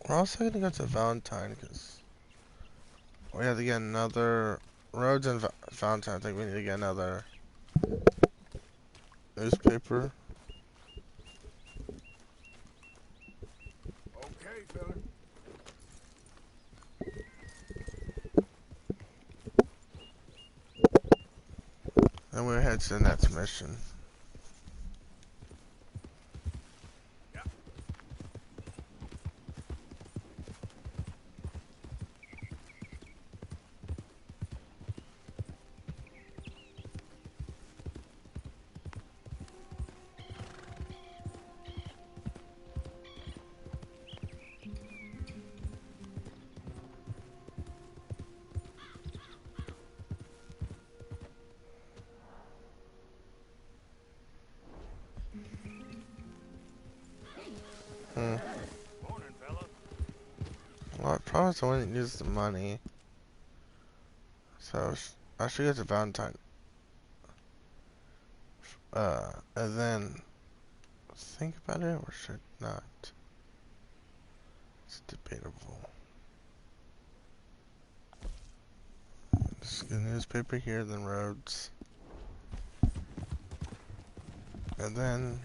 We're also gonna go to Valentine because we have to get another Rhodes and Valentine. I think we need to get another newspaper. Okay, fella. And we'll head to the next mission. Hmm. Morning, fella. Well, I promise I wouldn't use the money. So I should go to Valentine. And then think about it or should not? It's debatable. Just get a newspaper here, then Rhodes. And then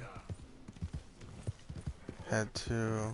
head to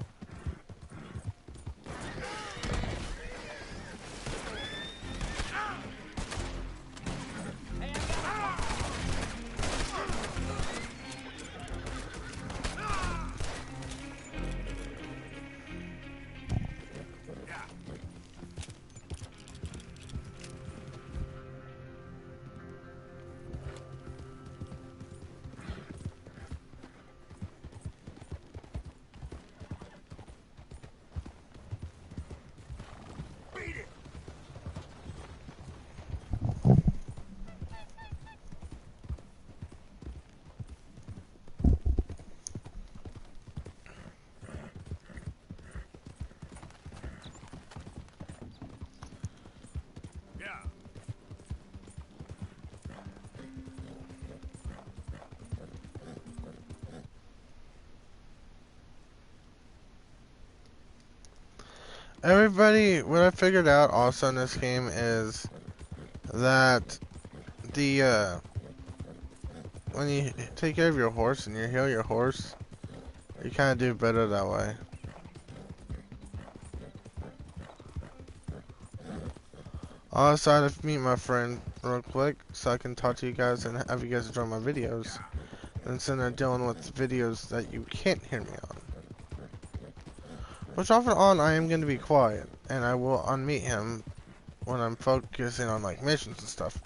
Beat it. Yeah. everybody. What I figured out also in this game is that the when you take care of your horse and you heal your horse, you kind of do better that way. I decided to meet my friend real quick so I can talk to you guys and have you guys enjoy my videos instead of dealing with videos that you can't hear me on. Which off and on I am going to be quiet and I will unmute him when I'm focusing on like missions and stuff.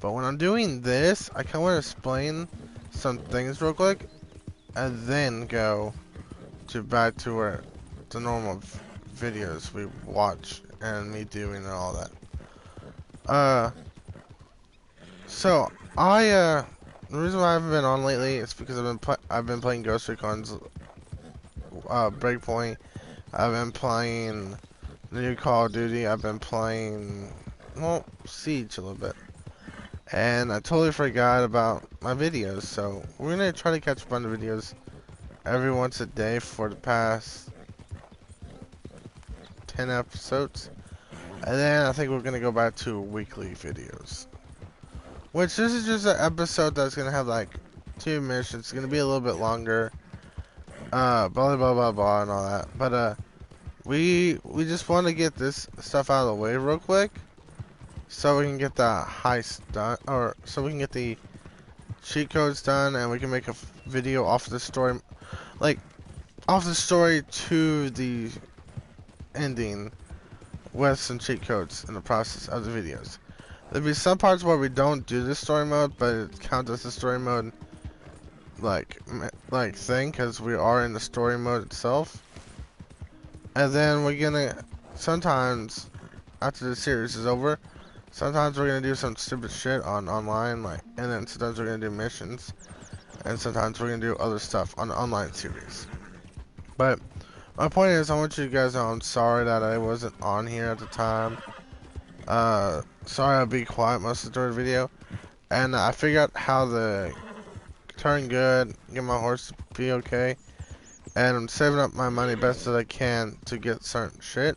But when I'm doing this, I kind of want to explain some things real quick and then go to back to where the normal videos we watch and me doing and all that. So the reason why I haven't been on lately is because I've been playing Ghost Recon's Breakpoint. I've been playing the new Call of Duty. I've been playing Siege a little bit, and I totally forgot about my videos. So we're gonna try to catch up on the videos every once a day for the past 10 episodes, and then I think we're gonna go back to weekly videos. Which this is just an episode that's gonna have like 2 missions. It's gonna be a little bit longer. Blah blah blah blah and all that. But we just want to get this stuff out of the way real quick, so we can get the heist done, or so we can get the cheat codes done, and we can make a video off the story, like off the story to the ending with some cheat codes in the process of the videos. There'll be some parts where we don't do the story mode, but it counts as the story mode like thing, because we are in the story mode itself. And then we're gonna, sometimes after the series is over, sometimes we're gonna do some stupid shit on online, like, and then sometimes we're gonna do missions, and sometimes we're gonna do other stuff on the online series. But my point is, I want you guys to know I'm sorry that I wasn't on here at the time. Sorry I'll be quiet most of the video. And I figured out how to turn good, get my horse to be okay. and I'm saving up my money best that I can to get certain shit.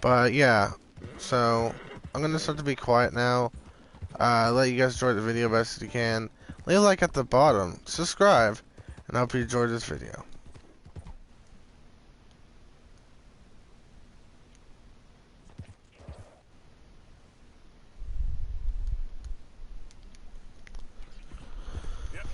But yeah, so I'm gonna start to be quiet now. Let you guys enjoy the video best as you can. Leave a like at the bottom, subscribe, and I hope you enjoyed this video. Yep.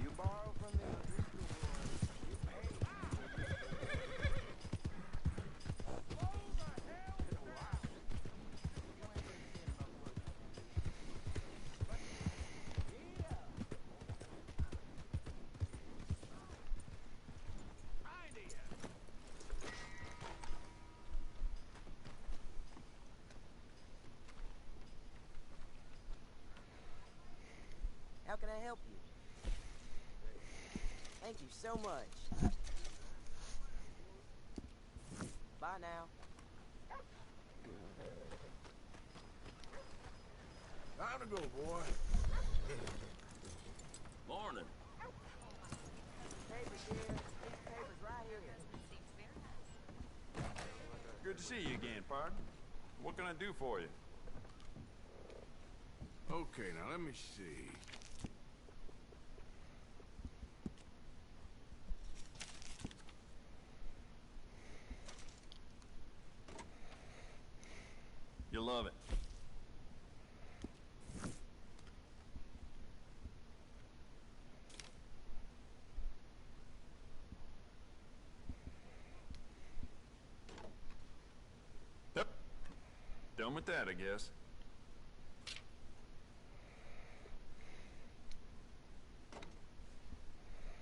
You borrow from the official one. You pay. How can I help you? Thank you so much. Bye now. Time to go, boy. Morning. Papers here. These papers right here. Good to see you again, pardon. What can I do for you? Okay, now let me see. You love it. Yep. Done with that, I guess.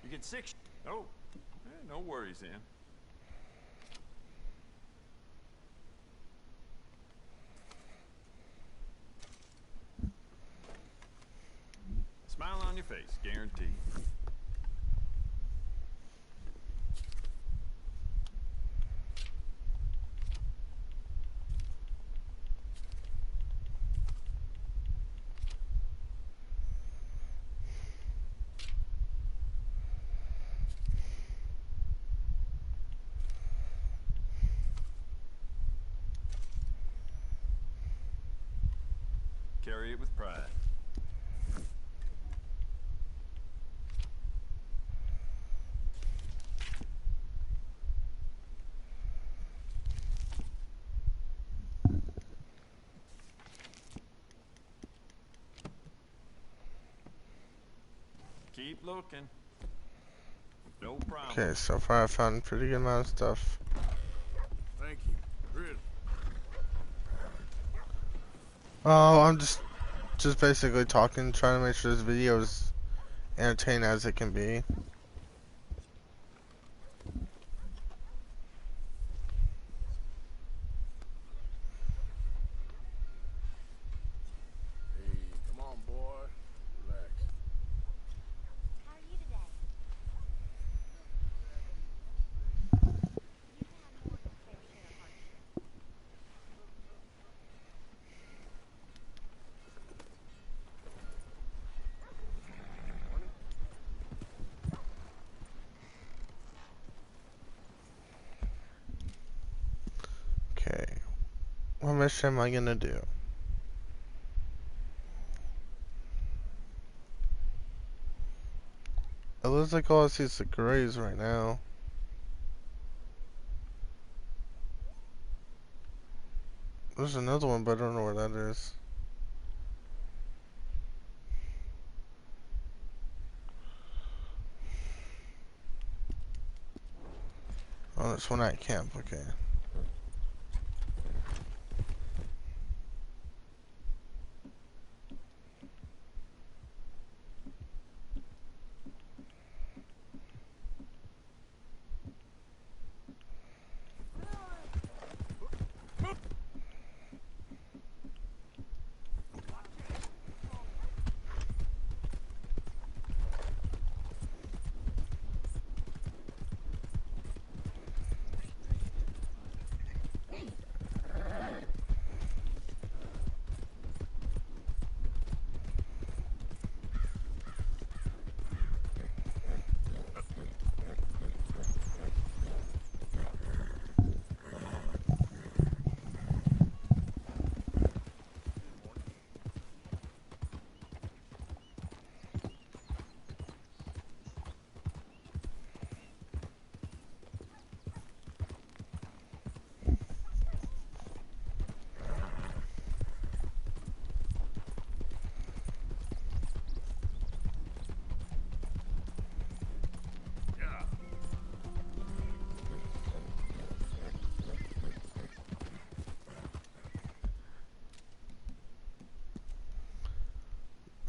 You get 6. Oh, no worries then. Smile on your face, guaranteed. Carry it with pride. Keep looking. No problem. Okay, so far I found a pretty good amount of stuff. Thank you. Really. Oh, I'm just basically talking, trying to make sure this video is entertaining as it can be. Hey, come on, boy. Relax. How are you today? You've had more than fair share of hardship. Okay, what mission am I gonna do? It looks like all I see is the grays right now. There's another one, but I don't know where that is. Oh, that's one at camp, okay.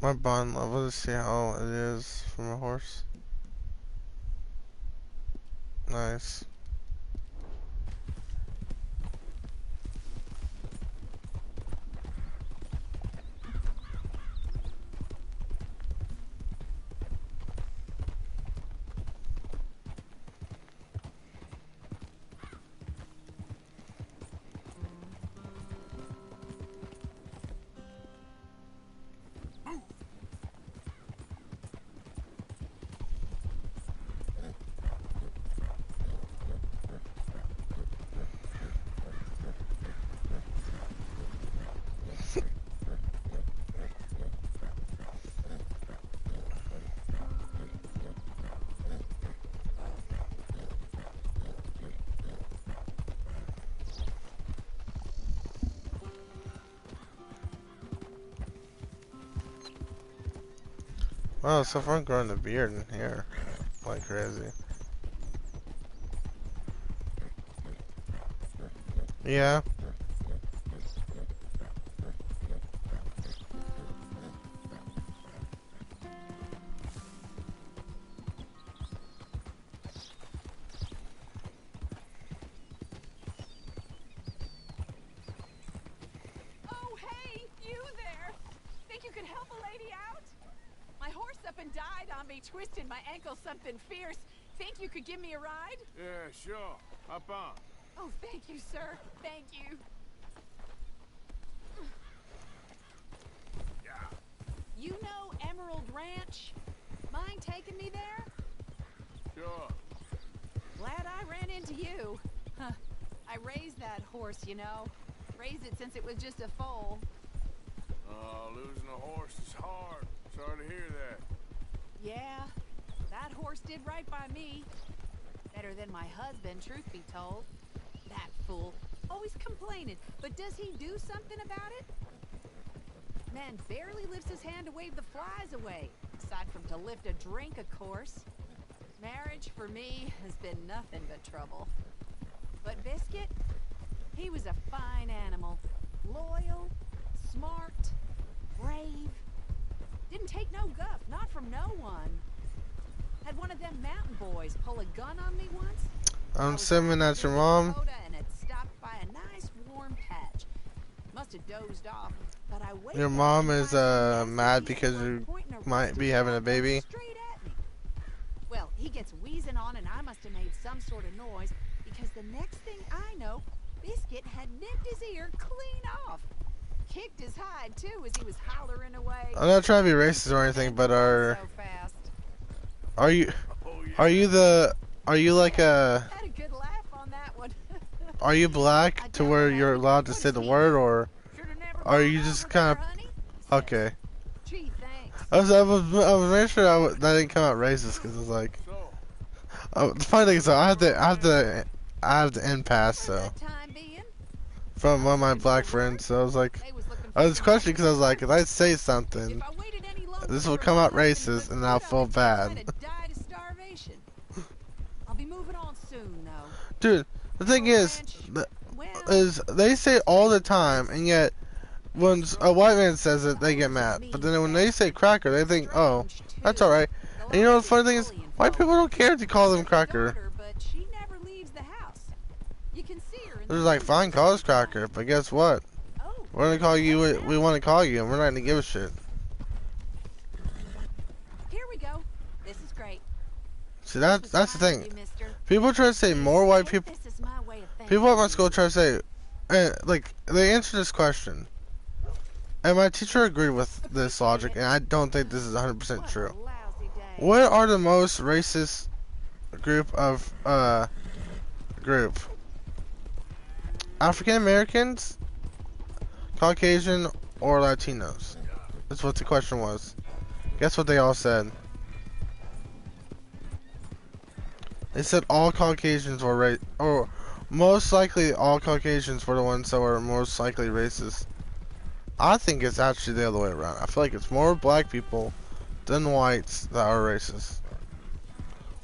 My bond level to see how it is from a horse. Nice. Wow, so far I'm growing a beard and hair like crazy. Yeah. Oh, hey, you there. Think you could help a lady out? My horse up and died on me, twisted my ankle something fierce. Think you could give me a ride? Yeah, sure. Hop on. Oh, thank you, sir. Thank you. Yeah. You know Emerald Ranch? Mind taking me there? Sure. Glad I ran into you. Huh. I raised that horse, you know. Raised it since it was just a foal. Losing a horse is hard. Sorry to hear that. Yeah, that horse did right by me. Better than my husband, truth be told. That fool. Always complaining, but does he do something about it? Man barely lifts his hand to wave the flies away. Aside from to lift a drink, of course. Marriage, for me, has been nothing but trouble. But Biscuit, he was a fine animal. Loyal, smart, brave. Didn't take no guff, not from no one. Had one of them mountain boys pull a gun on me once. I'm assuming that's your mom. And had stopped by a nice warm patch. Must have dozed off, but I waited. Your mom is mad because you might be having a baby. Straight at me. Well, he gets wheezing on, and I must have made some sort of noise because the next thing I know, Biscuit had nipped his ear clean off. Kicked his hide too as he was hollering away. I'm not trying to be racist or anything, but So fast. are you Oh, yeah. are you like a Had a good laugh on that one. are you black to where you're allowed to say the word, or Should've never are gone you over just there, kind of honey, he said. okay? Gee, thanks. I was making sure that didn't come out racist because it's like So, the funny thing is I have the end pass For so the time being, from one of my black friends, so I was like they was looking I for was some questioning because I was like, if I say If something, I waited any longer, this will or come out my husband racist put and I'll food feel on the table, bad. I'd have died of starvation. I'll be moving on soon, though. Dude, the thing is, Well, they say all the time, and yet when a white man says it, they get mad. But then when they say cracker, they think, oh, that's alright. And you know the funny thing is, white people don't care if you call them cracker. But she never leaves the house. You can see her in They're the like, windows fine, call us all the time. cracker, but guess what? Oh, We're gonna call you what we want to call you, and we're not gonna give a shit. here we go. This is great. See, that's the thing. You, mister. People try to say more white people. This is my way of thanking People at my you. school try to say, like, they answer this question. And my teacher agreed with this logic, and I don't think this is 100% What a true. lousy day. What are the most racist group of, group? African Americans, Caucasian, or Latinos? That's what the question was. Guess what they all said? They said all Caucasians were or most likely all Caucasians were the ones that were most likely racist. I think it's actually the other way around. I feel like it's more black people than whites that are racist.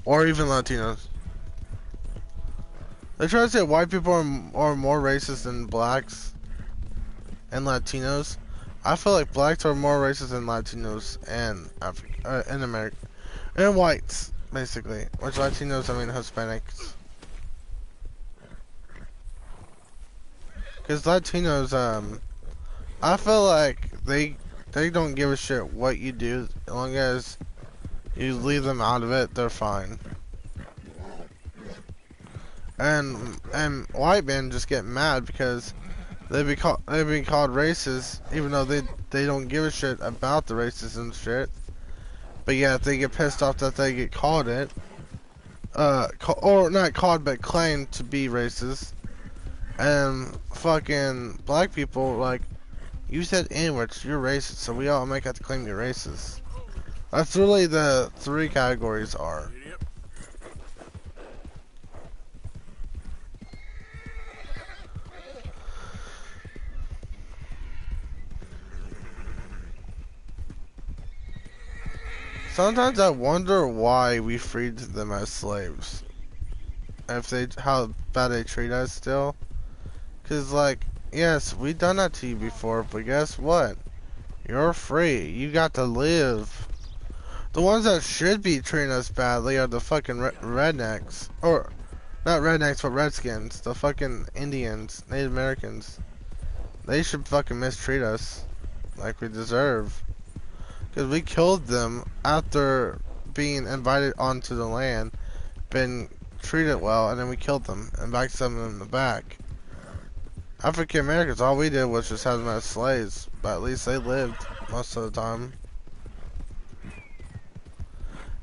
Or even Latinos. They try to say white people are more racist than blacks and Latinos. I feel like blacks are more racist than Latinos and Africa, and America, and whites, basically. Which Latinos, I mean Hispanics. Because Latinos, I feel like they don't give a shit what you do, as long as you leave them out of it, they're fine. And white men just get mad because they've been called racist, even though they don't give a shit about the racism shit. But yeah, they get pissed off that they get called it, or not called, but claimed to be racist. And fucking black people, like, you said N-words, you're racist, so we all make out to claim you're racist. That's really the three categories are. Idiot. Sometimes I wonder why we freed them as slaves. How bad they treat us still. Cause like, yes, we done that to you before, but guess what? You're free. You got to live. The ones that should be treating us badly are the fucking rednecks. Or, not rednecks, but redskins. The fucking Indians, Native Americans. They should fucking mistreat us like we deserve. Because we killed them after being invited onto the land, been treated well, and then we killed them and back some in the back. African Americans, all we did was just have them as slaves, but at least they lived most of the time.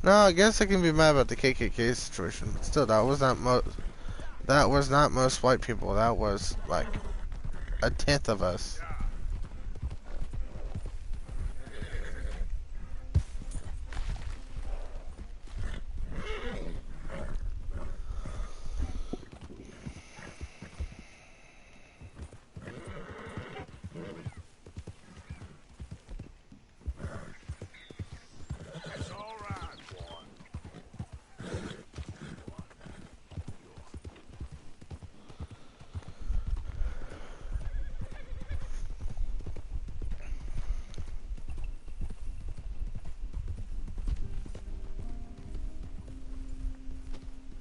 No, I guess I can be mad about the KKK situation, but still, that was not most white people. That was like a tenth of us. It's all right, boy.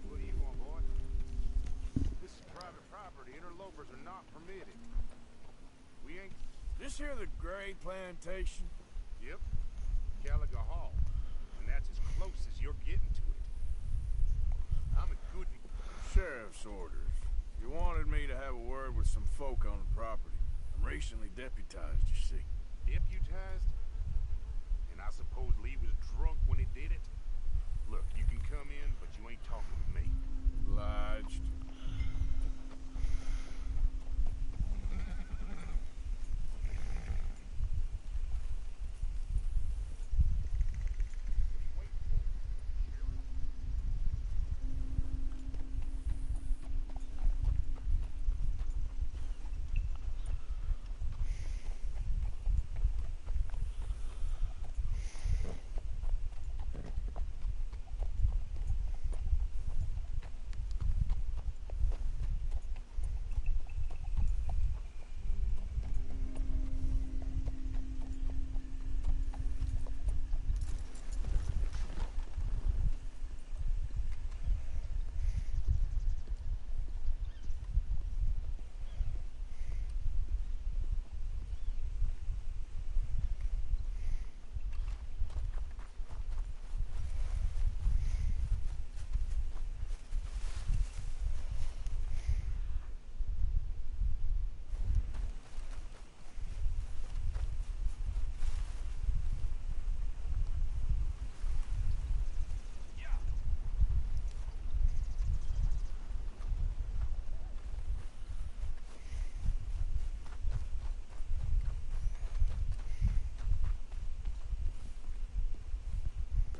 What do you want, boy? This is private property. Interlopers are not permitted. We ain't... This here the Gray Plantation? Yep. Gallagher Hall. And that's as close as you're getting to it. I'm a good... Sheriff's orders. You wanted me to have a word with some folk on the property. I'm recently deputized, you see. Deputized? And I suppose Lee was drunk when he did it? Look, you can come in, but you ain't talking with me. Obliged.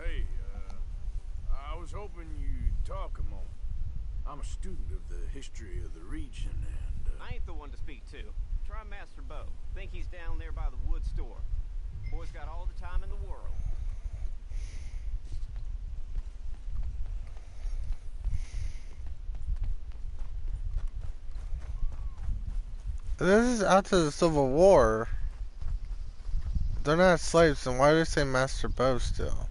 Hey, I was hoping you'd talk a moment. I'm a student of the history of the region and, I ain't the one to speak to. Try Master Bo. Think he's down there by the wood store. Boy's got all the time in the world. This is after the Civil War. They're not slaves, then why do they say Master Bo still?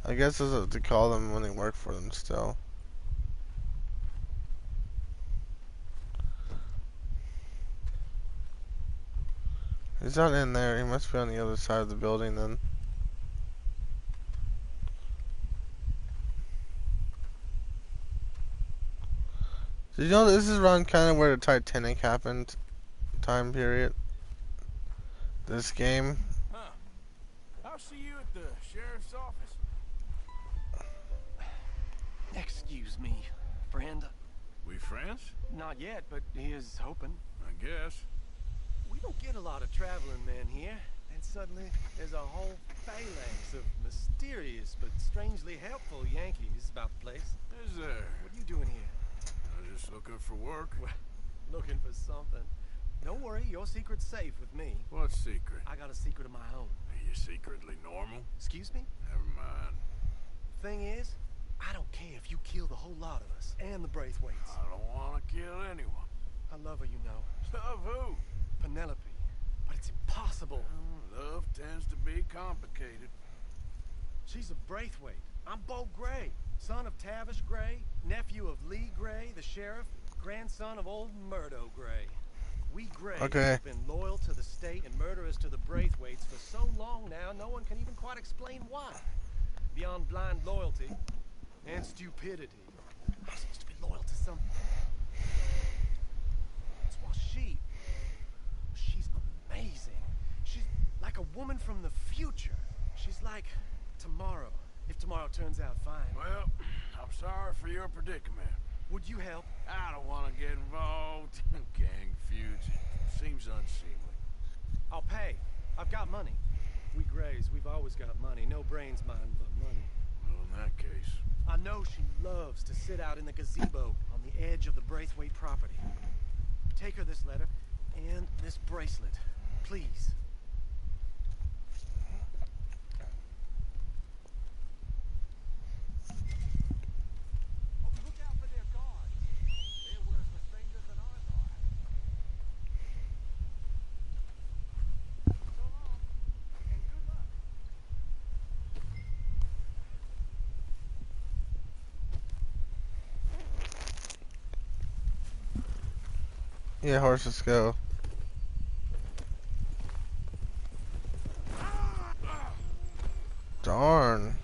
I guess that's what they call them when they work for them still. He's not in there. He must be on the other side of the building then. Did you know this is around kind of where the Titanic happened? Time period. This game. Huh. I'll see you at the sheriff's office. Excuse me, friend. We friends? Not yet, but he is hoping. I guess. We don't get a lot of traveling men here, and suddenly there's a whole phalanx of mysterious but strangely helpful Yankees about the place. Is there? What are you doing here? I'm just looking for work. Looking for something. Don't worry, your secret's safe with me. What secret? I got a secret of my own. Are you secretly normal? Excuse me? Never mind. Thing is, I don't care if you kill the whole lot of us and the Braithwaites. I don't want to kill anyone. I love her, you know. Love who? Penelope. But it's impossible. Love tends to be complicated. She's a Braithwaite. I'm Bo Gray, son of Tavish Gray, nephew of Lee Gray, the sheriff, grandson of old Murdo Gray. We Grays Okay. have been loyal to the state and murderous to the Braithwaites for so long now, no one can even quite explain why. Beyond blind loyalty and stupidity, I'm supposed to be loyal to something. While she's amazing. She's like a woman from the future. She's like tomorrow, if tomorrow turns out fine. Well, I'm sorry for your predicament. Would you help? I don't want to get involved. Gang feuds. It seems unseemly. I'll pay. I've got money. We Grays, we've always got money. No brains, mind, but money. Well, in that case. I know she loves to sit out in the gazebo on the edge of the Braithwaite property. Take her this letter and this bracelet, please. Look out for their guards. They're worse for strangers than ours are. So long, and good luck. Yeah, horses go. Darn.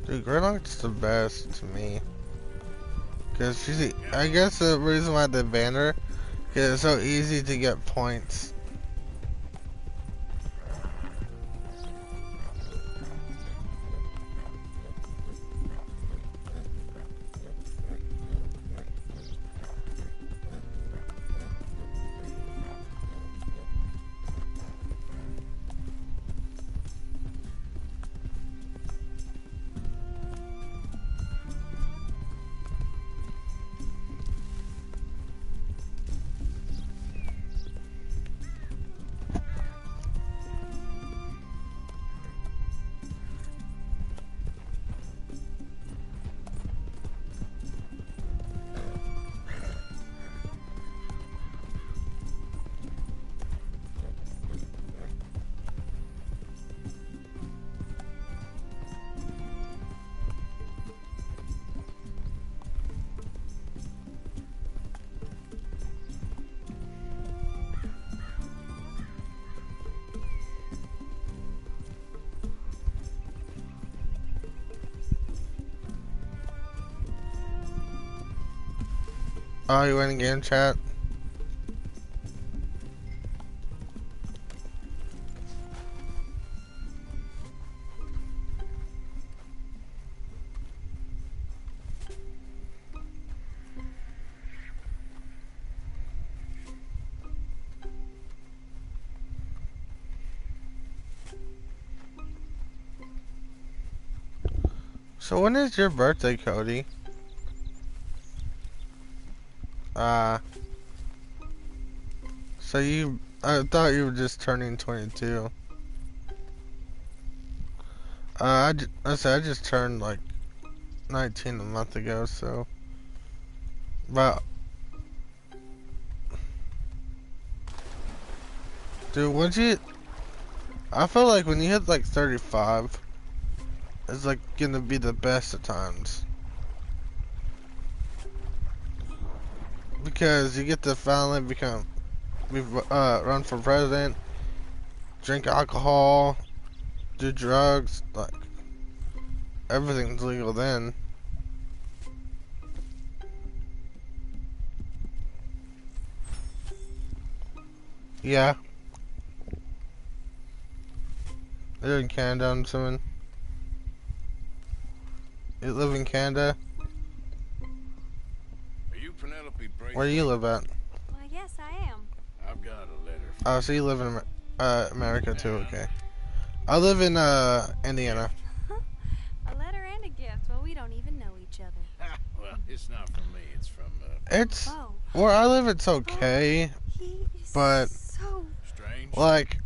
Dude, Gridlock's the best to me. Cause she's, I guess the reason why they banned her, cause it's so easy to get points. Oh, you went again, chat? So when is your birthday, Cody? So I thought you were just turning 22. I said I just turned like 19 a month ago, so. But. Dude, I feel like when you hit like 35, it's like gonna be the best of times. Because you get to finally run for president, drink alcohol, do drugs, like, everything's legal then. Yeah. You're in Canada, I'm assuming. You live in Canada? Are you Penelope Braithwaite? Where do you live at? Well, yes, I am. I've got a letter. Oh, so you live in America too, okay. I live in Indiana. A letter and a gift. Well, we don't even know each other. Well, it's not from me. It's from, It's Oh, where I live. It's okay, he is but so... strange. like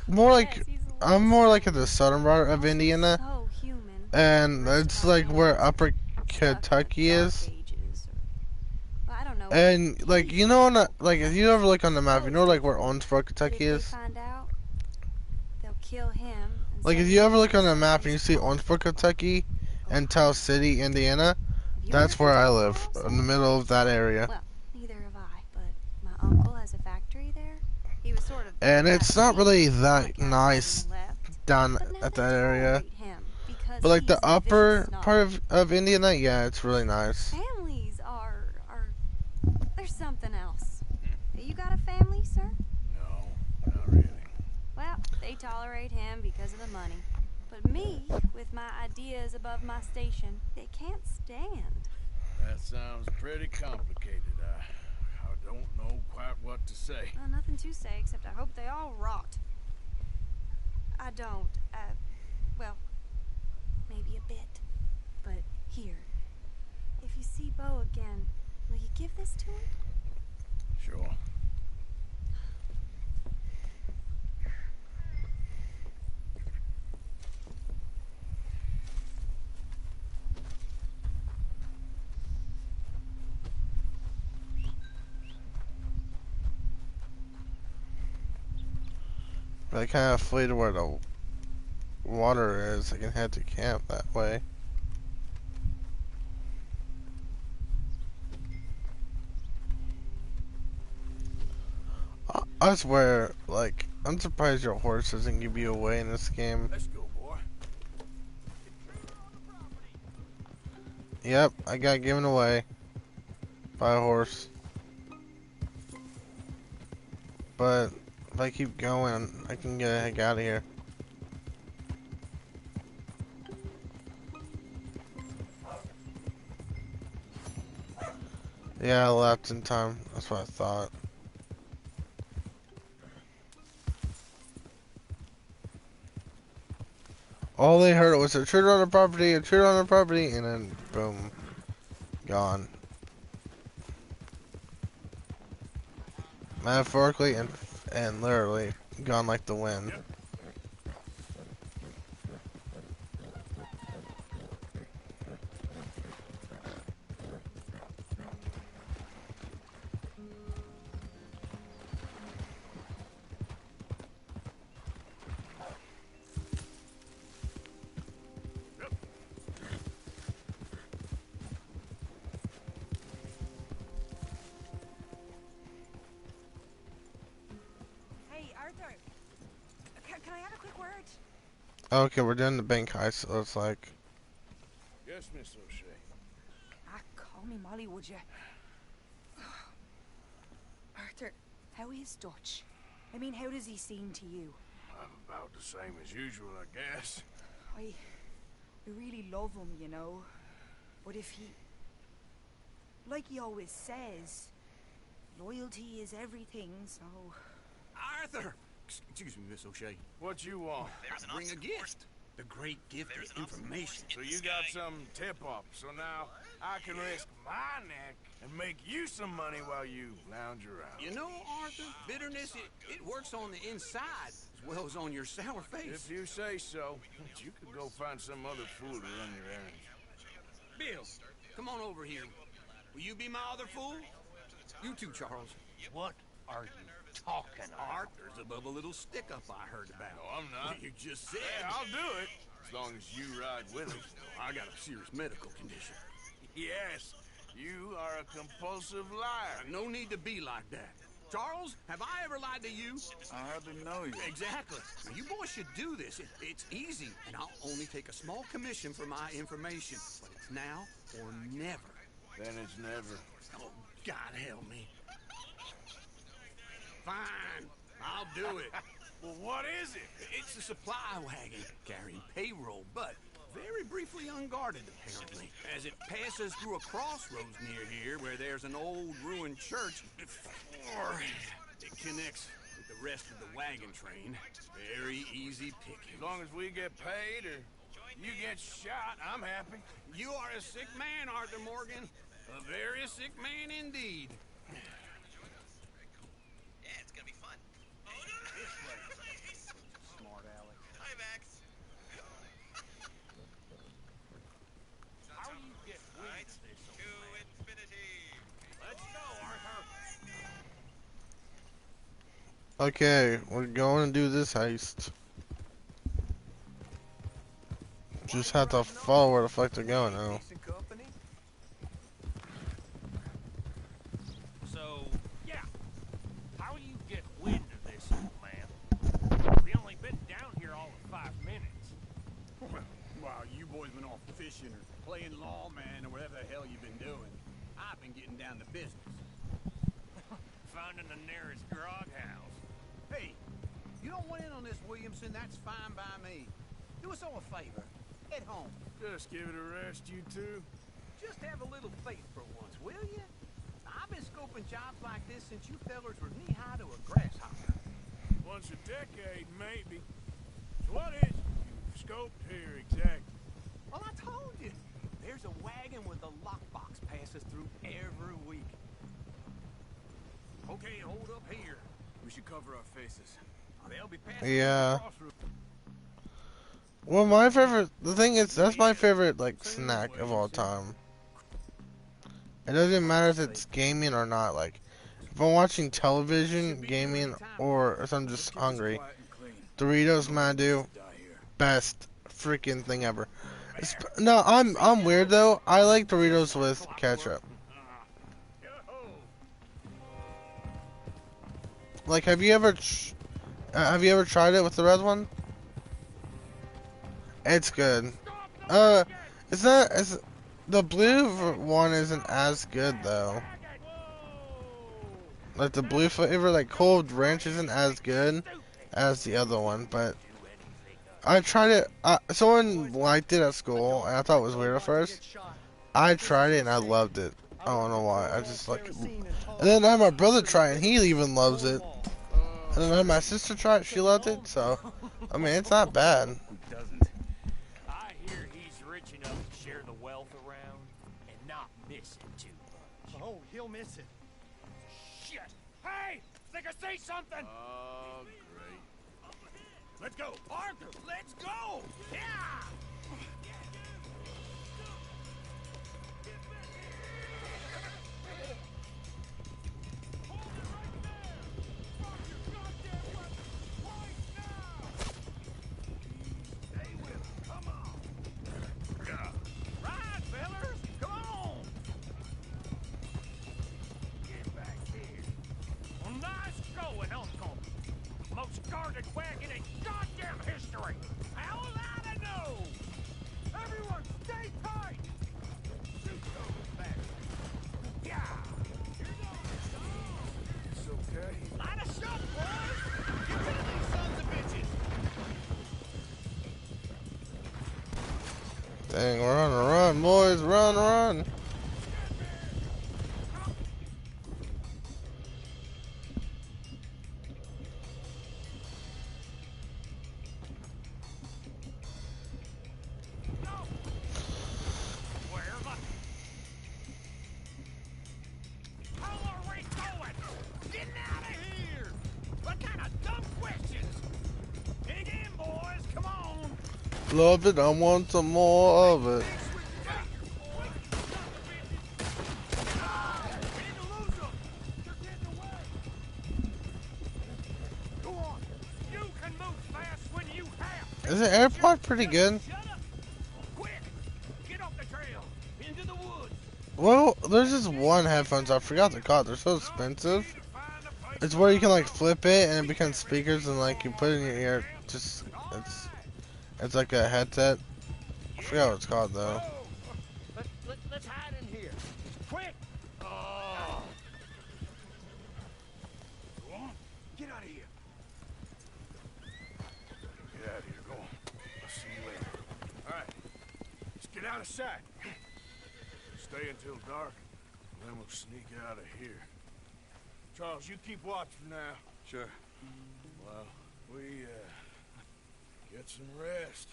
more like Yes, he's a I'm more like at the southern part of Indiana, so human. and it's like where Upper Stuck in Kentucky the dark is. ages well, I don't know. And like you know, like if you ever look on the map, you know like where Owensboro, But if Kentucky they is. find out, they'll kill him. And Like if send you him ever look to on the map and someplace you see else. Owensboro, Kentucky, and Tell City, Indiana, Have you that's ever where been I to live, Charleston? in the middle of that area. Well, neither have I, but my uncle has a factory there. He was sort of And it's not really that nice left, down but now at they that area. tolerate him because But like he's the a upper vicious snob. part of Indiana, yeah, it's really nice. Families are there's something else. You got a family, sir? No, not really. Well, they tolerate him because of the money. But me, with my ideas above my station, they can't stand. That sounds pretty complicated. I don't know quite what to say. Well, nothing to say except I hope they all rot. I don't. Well, maybe a bit. But here, if you see Bo again, will you give this to him? Sure. I kind of flee to where the water is. I can head to camp that way. I swear, like, I'm surprised your horse doesn't give you away in this game. Let's go, boy. Yep, I got given away by a horse. But if I keep going, I can get the heck out of here. Yeah, I left in time. That's what I thought. All they heard was a intruder on the property, intruder on the property, and then boom, gone. Metaphorically and literally gone like the wind. Hey, Arthur. Can I have a quick word? Okay, we're doing the bank heist, so it's like, Yes, Miss O'Shea. Ah, call me Molly, would you? Arthur, how is Dutch? I mean, how does he seem to you? I'm about the same as usual, I guess. I really love him, you know. But if he... Like he always says, loyalty is everything, so... Arthur! Excuse me, Miss O'Shea. What you want? There's an Bring a obstacle gift. The great gift is information. So you got some tip-off, so now I can risk my neck and make you some money while you lounge around. You know, Arthur, bitterness, it works on the inside as well as on your sour face. If you say so, you could go find some other fool to run your errands. Bill, come on over here. Will you be my other fool? You too, Charles. What are you talking about? Arthur's above a little stick-up I heard about. No, I'm not. You just said. Yeah, I'll do it, as long as you ride with him. I got a serious medical condition. Yes, you are a compulsive liar. No need to be like that. Charles, have I ever lied to you? I hardly know you. Exactly. Now, you boys should do this. It's easy, and I'll only take a small commission for my information. But it's now or never. Then it's never. Oh, God help me. Fine, I'll do it. Well, what is it? It's a supply wagon carrying payroll, but very briefly unguarded, apparently. As it passes through a crossroads near here where there's an old ruined church before it connects with the rest of the wagon train. Very easy picking. As long as we get paid or you get shot, I'm happy. You are a sick man, Arthur Morgan. A very sick man indeed. Yeah, it's gonna be fun. Smart Alex. Hi, Max. How do you get Right, to infinity. Let's go, Arthur. Okay, we're going to do this heist. Just have to follow where the fuck they're going now. Decent company. So, yeah. How do you get wind of this, old man? We only been down here all of 5 minutes. Well, while you boys been off fishing or playing lawman or whatever the hell you've been doing, I've been getting down to business. Finding the nearest grog house. Hey, you don't want in on this, Williamson, that's fine by me. Do us all a favor. Head home. Just give it a rest, you two. Just have a little faith for once, will you? I've been scoping jobs like this since you fellers were knee-high to a grasshopper. Once a decade, maybe. So what is it you've scoped here exactly? Well, I told you. There's a wagon with a lockbox passes through every week. Okay, hold up here. We should cover our faces. They'll be passing Yeah. through the crossroads. Well, my favorite, the thing is, that's my favorite, like, snack of all time. It doesn't matter if it's gaming or not, like, if I'm watching television, gaming, or if I'm just hungry, Doritos Madu, best freaking thing ever. No, I'm weird though, I like Doritos with ketchup. Like, have you ever tried it with the red one? It's good. The blue one isn't as good though. Like the blue flavor, like Cold Ranch, isn't as good as the other one. But I tried it. Someone liked it at school, and I thought it was weird at first. I tried it and I loved it. I don't know why. I just like. And then I had my brother try it, and he even loves it. And then I had my sister try it, she loved it. So, I mean, it's not bad. I hear he's rich enough to share the wealth around and not miss it too much. Oh, he'll miss it. Shit! Hey! Think I say something! Oh, great. Let's go, Arthur. Let's go. Yeah. Ride, fellers. Come on. Get back here. Well, nice going, Uncle. Most guarded wagon in goddamn history. How was I to know? Everyone, stay tight. Shoot those bastards. Yeah. It's okay. Light us up, boys. Get rid of these sons of bitches. Dang, we're on a run, boys. Run, run. Love it, I want some more of it. Is the AirPod pretty good? Well, there's this one headphones, I forgot the cost, they're so expensive. It's where you can like flip it and it becomes speakers and like you put it in your ear, just, it's like a headset. I forgot what it's called though. Let's hide in here. Quick! Oh. Go on. Get out of here. Get out of here. Go on. I'll see you later. All right. Let's get out of sight. Stay until dark, and then we'll sneak out of here. Charles, you keep watch for now. Sure. Well, we, get some rest.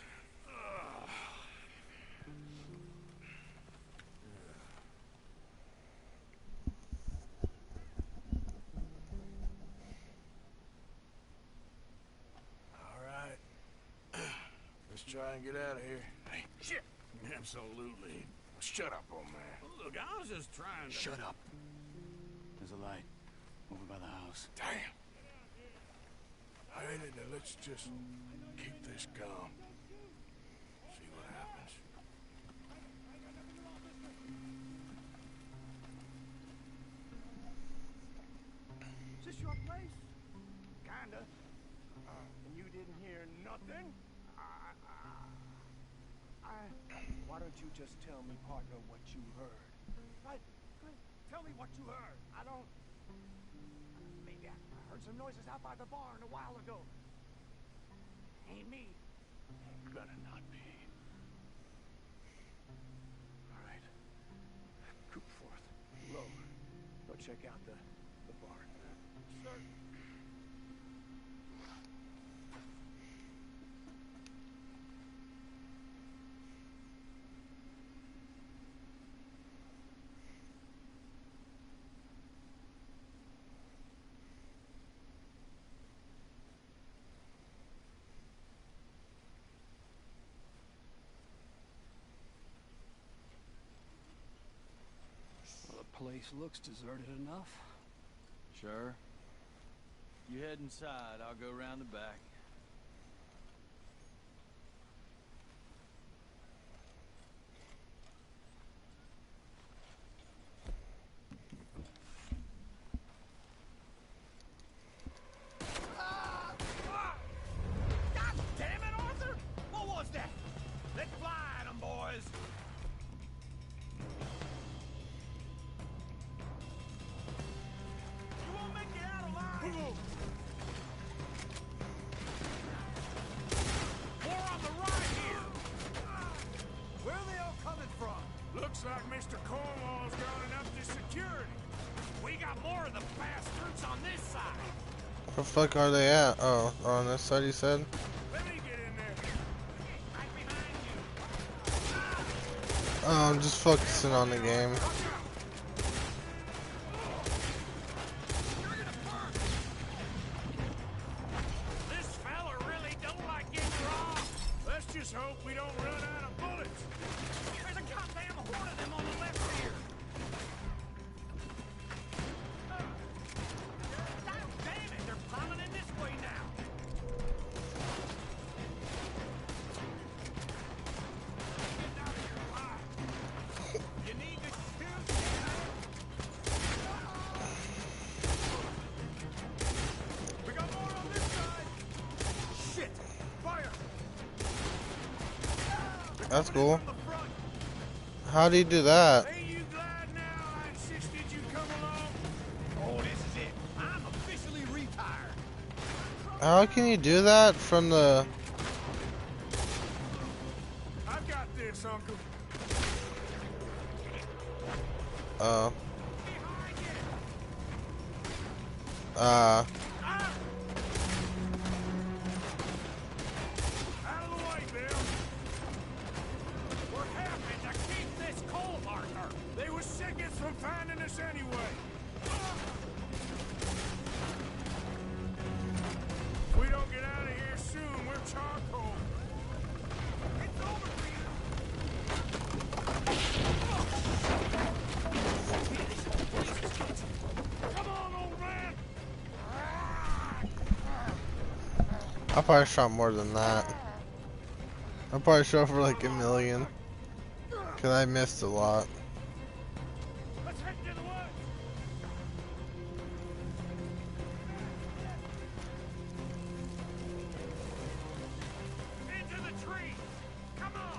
Let's try and get out of here. Hey, shit! Absolutely. Shut up, old man. Look, I was just trying to... Shut up. There's a light over by the house. Damn. All right, now let's just keep this calm. See what happens. Is this your place? Kinda. And you didn't hear nothing? Why don't you just tell me, partner, what you heard? Right? Tell me what you heard. I don't... Maybe I heard some noises out by the barn a while ago. Ain't me. Better not be. All right. Coopforth, Lowe, go check out the barn. Sir. Place looks deserted enough. Sure. You head inside, I'll go around the back. God damn it, Arthur! What was that? Let's fly at 'em, boys! You won't make it out alive! More on the right here! Where are they all coming from? Looks like Mr. Cornwall's got enough to security. We got more of the bastards on this side. Where the fuck are they at? Oh, on this side you said? Let me get in there. Right behind you. Oh, I'm just focusing on the game. This fella really don't like getting raw. Let's just hope we don't run out of bullets. There's a goddamn horde of them on the left here. God damn it, they're plowing in this way now. Get out of here alive. You need to shoot. We got more on this side. Shit! Fire! That's cool. From the front. How do you do that? Ain't you glad now I insisted you come along? Oh, this is it. I'm officially retired. How can you do that from the... I've got this, Uncle. Oh. Behind you. Ah. Out of the way, Bill. We're happy to keep this coal partner. They were seconds from finding us anyway. If we don't get out of here soon, we're charcoal. I probably shot more than that. I probably shot for like 1,000,000. Cause I missed a lot. Let's head to the woods. Into the trees. Come on.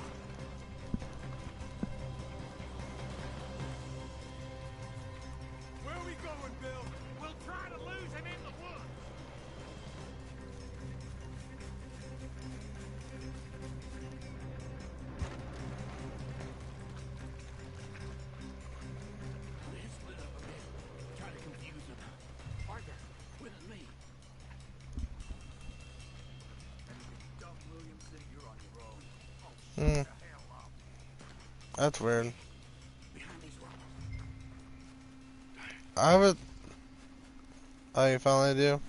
Where are we going, Bill? We'll try to lose him in the woods. They split up a bit. Try to confuse them. Arthur, with me. Doug Williamson, you're on your own. Hmm. That's weird. Behind these rocks. I have it. Oh, you finally do?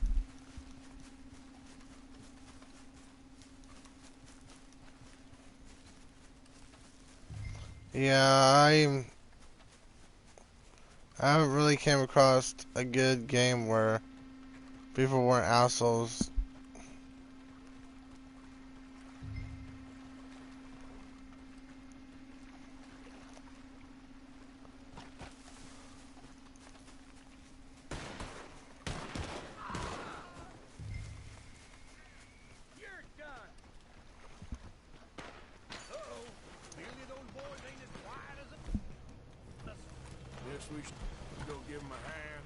Yeah, I haven't really came across a good game where people weren't assholes. You're done. Uh-oh. Clearly those boys ain't as quiet as a... Guess we should go give them a hand.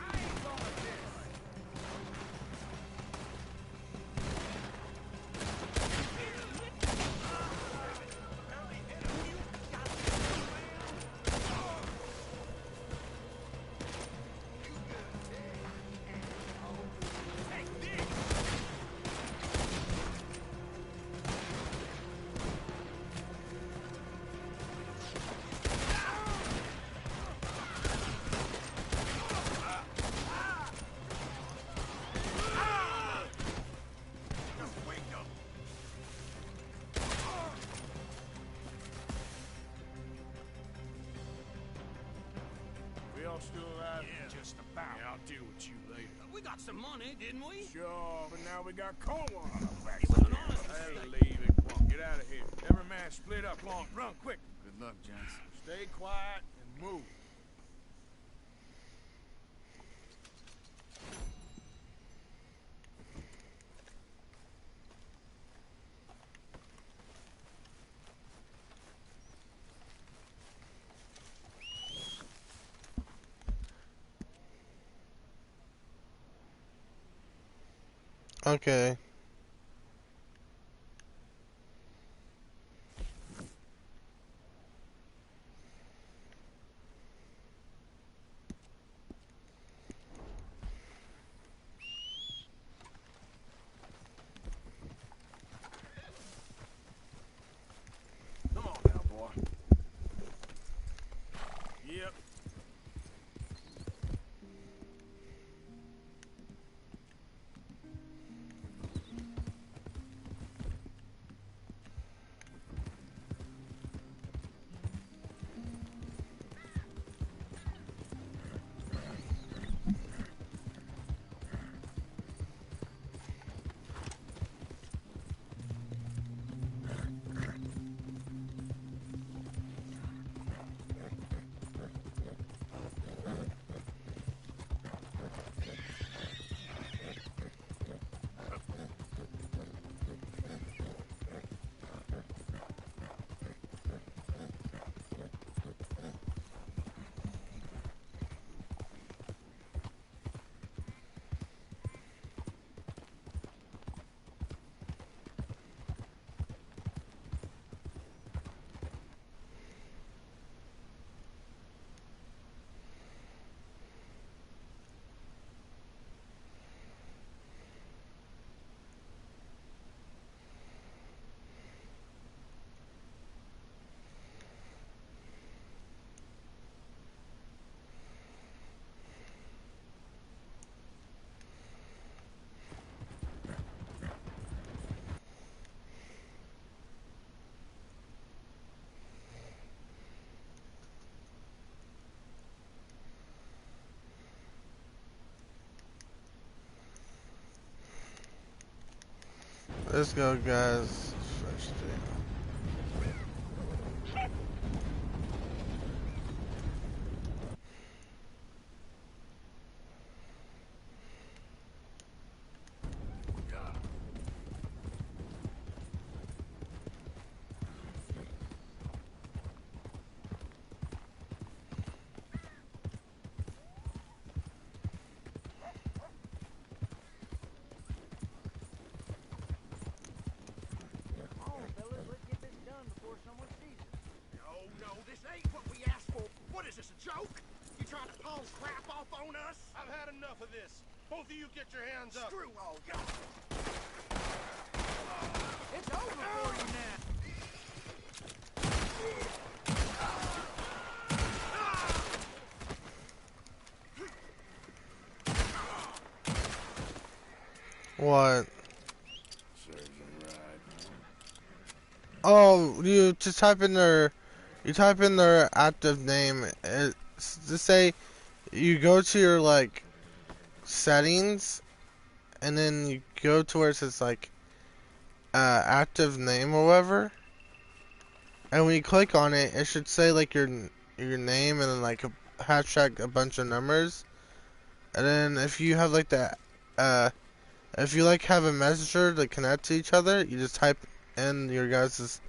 I ain't going this. We all still alive? Yeah, just about. Yeah, I'll deal with you later. We got some money, didn't we? Sure, but now we got Cornwall on our backs. It was an honest That'll mistake. leave it. Come on, get out of here. Every man split up. Come on, run quick. Good luck, gents. Stay quiet and move. Okay. Come on now, boy. Yep. Let's go, guys. First thing. No, this ain't what we asked for. What is this, a joke? You trying to pawn crap off on us? I've had enough of this. Both of you get your hands up. Screw all y'all. It's over for you now. What? Oh, you just type in their, active name. It's to say, you go to your like settings, and then you go to where it says like active name or whatever. And when you click on it, it should say like your name and then like a hashtag a bunch of numbers. And then if you have like that, if you like have a messenger to connect to each other, you just type in your guys'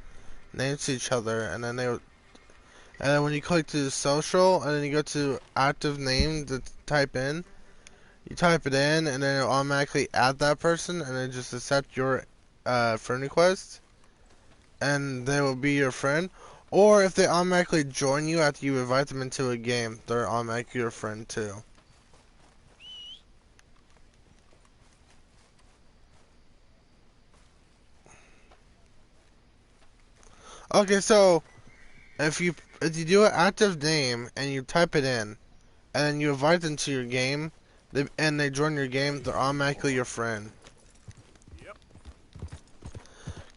names to each other, and then and then when you click to social, and then you go to active name to type in, you type it in, and then it'll automatically add that person, and then just accept your friend request, and they will be your friend. Or if they automatically join you after you invite them into a game, they're automatically your friend too. Okay, so if you do an active name and you type it in, and then you invite them to your game, and they join your game, they're automatically your friend. Yep.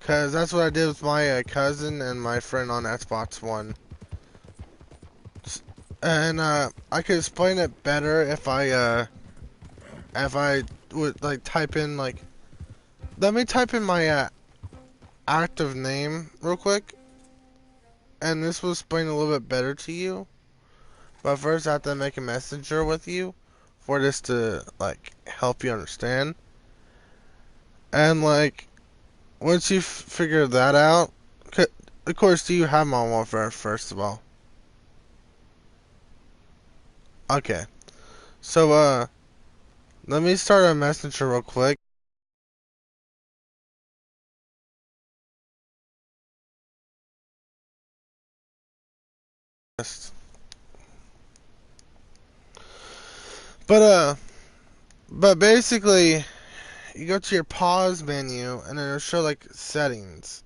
Cause that's what I did with my cousin and my friend on Xbox One. And I could explain it better if I would like type in like. Let me type in my active name real quick, and this will explain a little bit better to you. But first, I have to make a messenger with you for this to like help you understand. And like, once you figure that out, of course, do you have Modern Warfare first of all? Okay, so let me start a messenger real quick. But but basically, you go to your pause menu, and then it'll show like settings.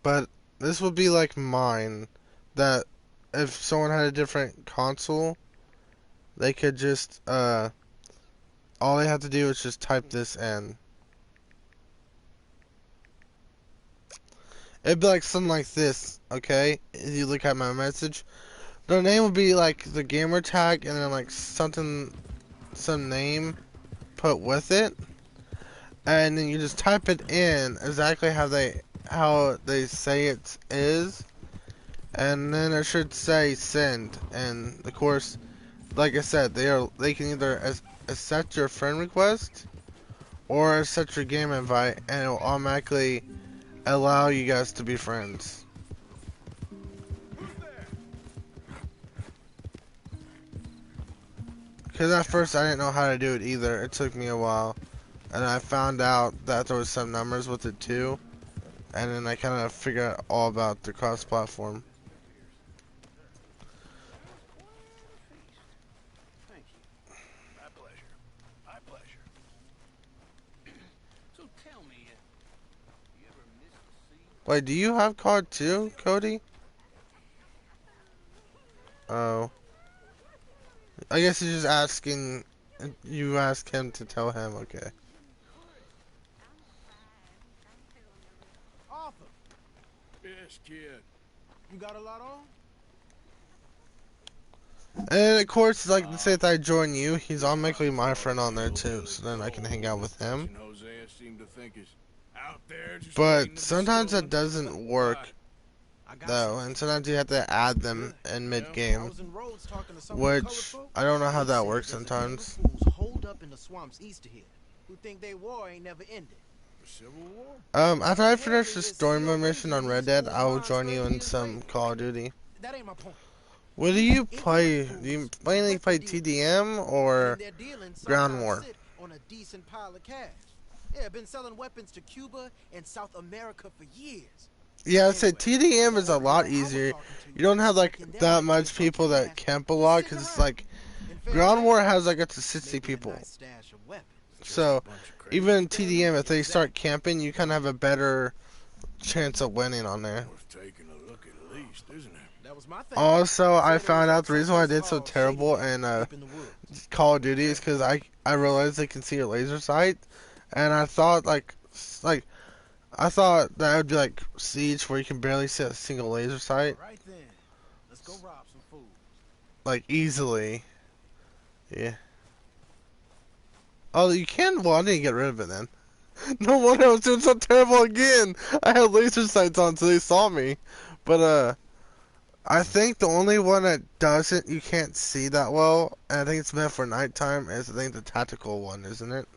But this would be like mine, that if someone had a different console, they could just all they have to do is just type this in. It'd be like something like this, okay? If you look at my message, their name would be like the gamer tag, and then like some name put with it, and then you just type it in exactly how they say it is, and then it should say send. And of course, like I said, they can either accept your friend request or accept your game invite, and it will automatically allow you guys to be friends. Because at first I didn't know how to do it either. It took me a while. And I found out that there was some numbers with it too. And then I kind of figured out all about the cross-platform. Thank you. My pleasure. My pleasure. So tell me, you ever missed a scene? Wait, do you have COD too, Cody? Oh. I guess he's just asking. You ask him to tell him, okay. Arthur. Yes, kid. You got a lot on? And of course, like, let's say if I join you, he's automatically my friend on there too, so then I can hang out with him. Hosea seemed to think is out there just But waiting to be sometimes that stolen. doesn't work, though, and sometimes you have to add them in mid-game, which I don't know how that works sometimes. Hold up in the swamps east of here, who think they war ain't never ended. Civil War? After I finish the story mode mission on Red Dead, I will join you in some Call of Duty. That ain't my point. What do you play? Do you mainly play TDM or Ground War? On a decent pile of cash. Yeah, been selling weapons to Cuba and South America for years. Yeah, I said TDM is a lot easier. You don't have like that much people that camp a lot, because it's like Ground War has like up to 60 people. So even in TDM, if they start camping, you kind of have a better chance of winning on there. Worth taking a look at least, isn't it? That was my thing. Also, I found out the reason why I did so terrible in Call of Duty is because I realized they can see your laser sight, and I thought I thought that would be like Siege, where you can barely see a single laser sight, Right then. Let's go rob some food. like easily. Yeah. Oh, you can? Well, I didn't get rid of it then. No wonder I was doing so terrible again. I had laser sights on, so they saw me. But I think the only one that doesn't, you can't see that well, and I think it's meant for nighttime, is I think the tactical one, isn't it?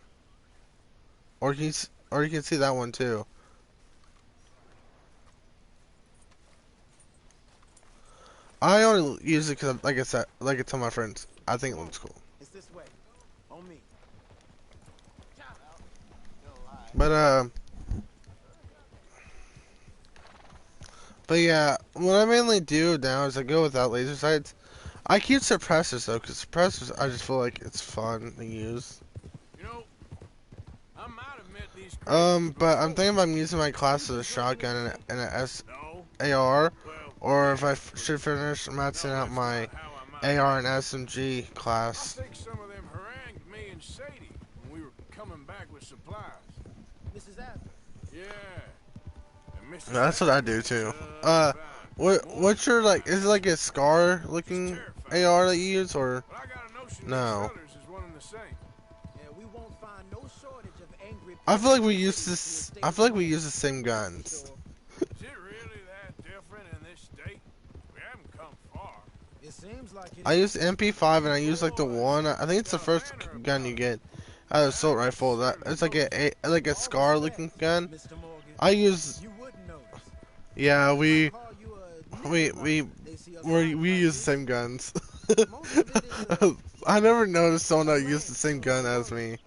Or you can see that one too. I only use it because, like I said, like I tell my friends, I think it looks cool. It's this way. On me. But yeah, what I mainly do now is I go without laser sights. I keep suppressors though, because suppressors I just feel like it's fun to use. You know, I might admit these But I'm thinking about using my class as a shotgun and an No. AR, Well, or if I should finish maxing out my AR and SMG I class. think some of them harangued me and Sadie when we were coming back with supplies. Mrs. Adler. Yeah. And Mr. That's what I do too. What's your, like, is it like a SCAR looking AR that you use, or But I got a notion no? these others is one and the same. Yeah, we won't find no shortage of angry I feel like we use this. I feel like we use the same guns. Is it really that different in this state? We haven't come far. It seems like it. I use MP5 and I use like the one. I think it's the first gun you get out of assault rifle. That it's like a SCAR looking gun. Mr. Morgan, I use. you wouldn't notice. Yeah, we Call you a we They see us we hide use the same guns. I never noticed someone that used the same gun as me.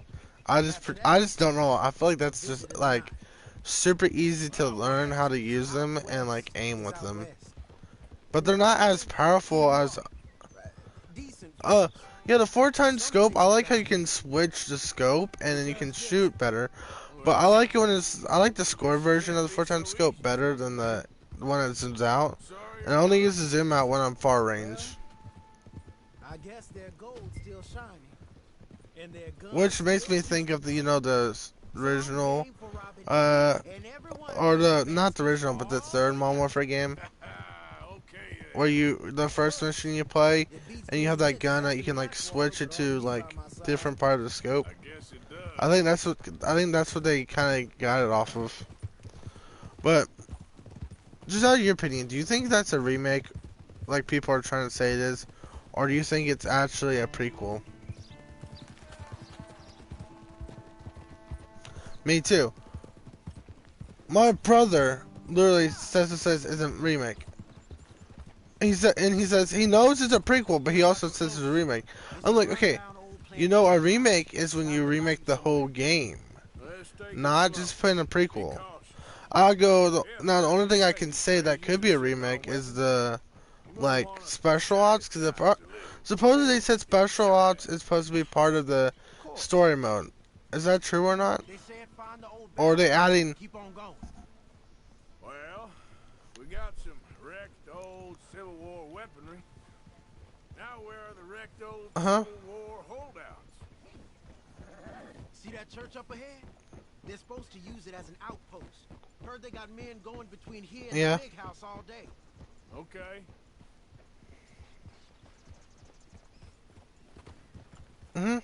I just don't know. I feel like that's just like super easy to learn how to use them and like aim with them. But they're not as powerful as decent. yeah, the 4x scope. I like how you can switch the scope and then you can shoot better. But I like it when I like the score version of the 4x scope better than the one that zooms out. And I only use the zoom out when I'm far range. I guess their gold's still shining. And their guns Which makes me still think of the, you know, the original, aim for Robin and everyone or the, not the original, but the third Modern Warfare game, Okay. where the first mission you play, and you have that gun that you can like switch it to like different part of the scope. I guess it does. I think that's what they kind of got it off of. But just out of your opinion, do you think that's a remake, like people are trying to say it is, or do you think it's actually a prequel? Me too. My brother literally says it's a remake. He says he knows it's a prequel, but he also says it's a remake. I'm like, okay, you know, a remake is when you remake the whole game, Let's take not it just slow. put in a Be prequel. cautious. Now the only thing I can say that could be a remake is the like special ops, because supposedly they said special ops is supposed to be part of the story mode. Is that true or not? They said find the old Or are they adding? keep on going. Well, we got some wrecked old Civil War weaponry. Now where are the wrecked old Civil War holdouts? See that church up ahead? They're supposed to use it as an outpost. Heard they got men going between here and Yeah. the big house all day. Okay. Mm-hmm.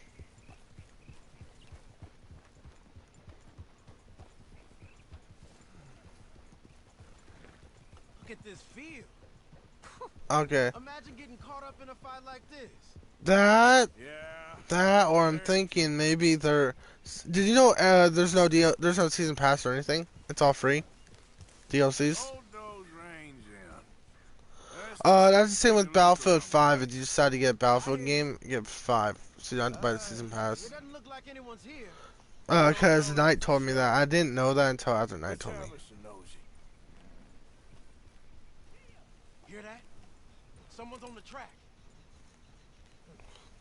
Look at this field. Okay. Imagine getting caught up in a fight like this. That, or I'm thinking maybe they're. Did you know there's no season pass or anything? It's all free. DLCs. That's the same with Battlefield 5. If you decide to get a Battlefield game, you get 5. So you don't have to buy the season pass. It doesn't look like anyone's here. Because Knight told me that. I didn't know that until after Knight told me. Hear that? Someone's on the track.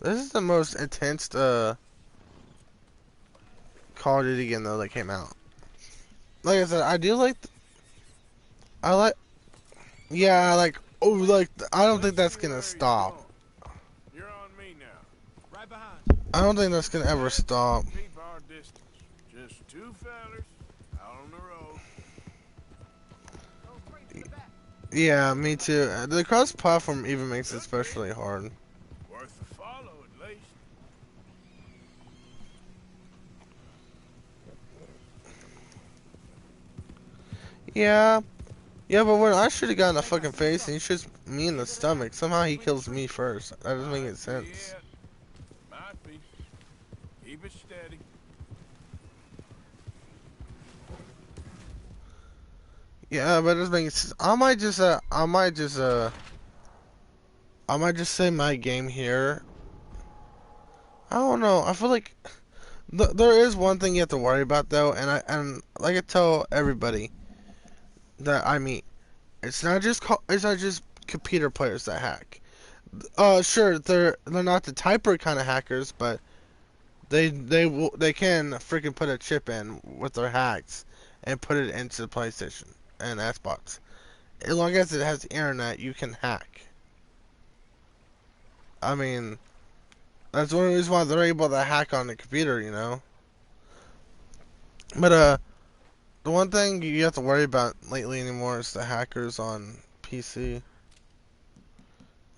This is the most intense Call of Duty game though that came out. Like I said, I do like. Yeah, like. Oh, like I don't think that's gonna stop. You're on me now. Right behind. I don't think that's gonna ever stop. Keep our distance. Just two fellers out on the road. Yeah, me too. The cross-platform even makes it especially hard. Worth a follow at least. Yeah. Yeah, but when I should have gotten the fucking face and he shoots me in the stomach, somehow he kills me first. That doesn't make any sense. Might be. Keep it steady. Yeah, but it doesn't make sense. I might just say my game here. I don't know. I feel like there is one thing you have to worry about though, and like I tell everybody that I meet, it's not just computer players that hack. Sure, they're not the typer kind of hackers, but they can freaking put a chip in with their hacks and put it into the PlayStation and Xbox. As long as it has internet, you can hack. I mean, that's one reason why they're able to hack on the computer, you know. But the one thing you have to worry about lately anymore is the hackers on PC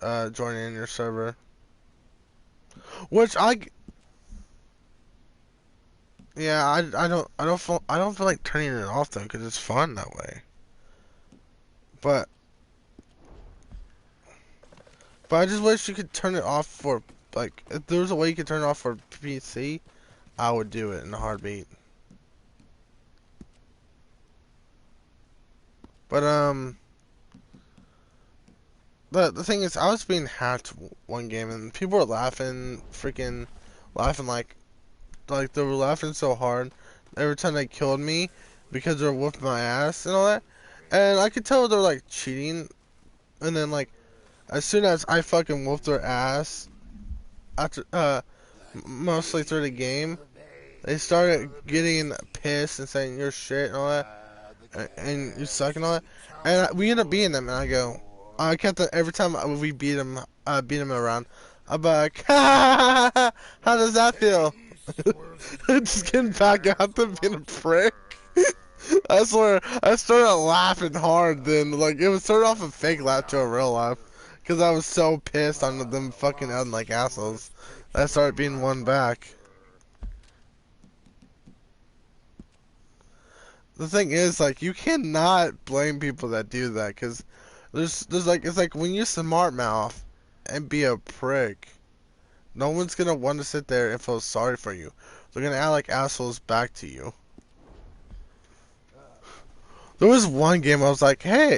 joining in your server. Which I don't feel like turning it off though, because it's fun that way. But I just wish you could turn it off for, like, if there was a way you could turn it off for PC, I would do it in a heartbeat. But the thing is, I was being hacked one game and people were laughing, freaking laughing like they were laughing so hard every time they killed me because they were whooping my ass and all that. And I could tell they're like cheating. And then like, as soon as I fucking whooped their ass, after mostly through the game, they started getting pissed and saying you're shit and all that, and you suck and all that. And we ended up beating them, and I kept every time we beat them around, I'm like, how does that feel? Just getting back out to being a prick. I swear, I started laughing hard then. Like, it was started off a fake laugh to a real laugh. Because I was so pissed on them fucking out like assholes. I started being one back. The thing is, like, you cannot blame people that do that. Because there's like, it's like when you smart mouth and be a prick, no one's gonna want to sit there and feel sorry for you. They're gonna act like assholes back to you. There was one game I was like, hey,